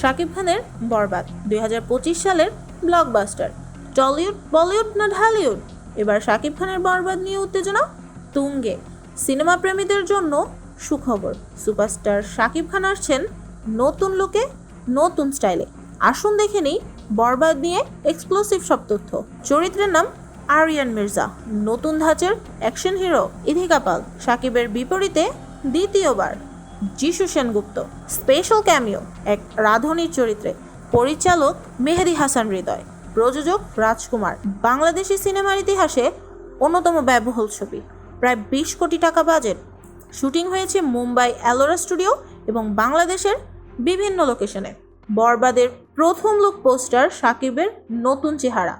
শাকিব খানের বরবাদ 2025 সালের blockbuster. Tollywood, Bollywood না ঢালিউড, এবার শাকিব খানের বরবাদ নিয়ে উত্তেজনা তুঙ্গে। সিনেমা প্রেমীদের জন্য সুখবর, সুপারস্টার শাকিব খান আসছেন নতুন লুকে, নতুন স্টাইলে। আসুন দেখে নিই বরবাদ নিয়ে এক্সক্লুসিভ সব তথ্য। চরিত্রের নাম আরিয়ান মির্জা, নতুন ধাঁচের অ্যাকশন হিরো ইথিকা পাল। শাকিবের বিপরীতে দ্বিতীয়বার যিশু সেনগুপ্ত, স্পেশাল ক্যামিও এক রাঁধুনির চরিত্রে। পরিচালক মেহেদী হাসান হৃদয়, প্রযোজক রাজকুমার। বাংলাদেশি সিনেমার ইতিহাসে অন্যতম ব্যয়বহুল ছবি, প্রায় 20 কোটি টাকা বাজেট। শুটিং হয়েছে মুম্বাই এলোরা স্টুডিও এবং বাংলাদেশের বিভিন্ন লোকেশনে। বরবাদের প্রথম লুক পোস্টার শাকিবের নতুন চেহারা।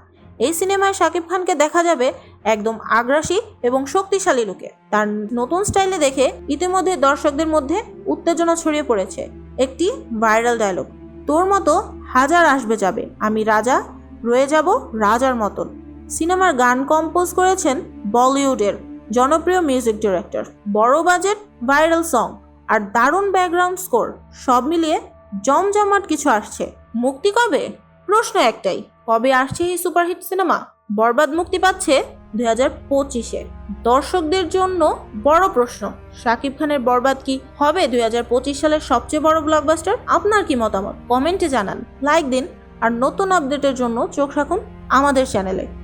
এই সিনেমায় শাকিব খানকে দেখা যাবে একদম আগ্রাসী এবং শক্তিশালী লুকে। তার নতুন স্টাইলে দেখে ইতিমধ্যে দর্শকদের মধ্যে উত্তেজনা ছড়িয়ে পড়েছে। একটি ভাইরাল ডায়লগ, তোর মতো হাজার আসবে যাবে, আমি রাজা রয়ে যাব রাজার মতন। সিনেমার গান কম্পোজ করেছেন বলিউডের জনপ্রিয় মিউজিক ডিরেক্টর। বড় বাজেট, ভাইরাল সং আর দারুণ ব্যাকগ্রাউন্ড স্কোর, সব মিলিয়ে জমজমাট কিছু আসছে। মুক্তি কবে? প্রশ্ন একটাই, কবে আসছে এই সুপারহিট সিনেমা? বরবাদ মুক্তি পাচ্ছে 2025-এ। দর্শকদের জন্য বড় প্রশ্ন, শাকিব খানের বরবাদ কি হবে 2025 সালের সবচেয়ে বড় ব্লকবাস্টার? আপনার কি মতামত কমেন্টে জানান, লাইক দিন আর নতুন আপডেটের জন্য চোখ রাখুন আমাদের চ্যানেলে।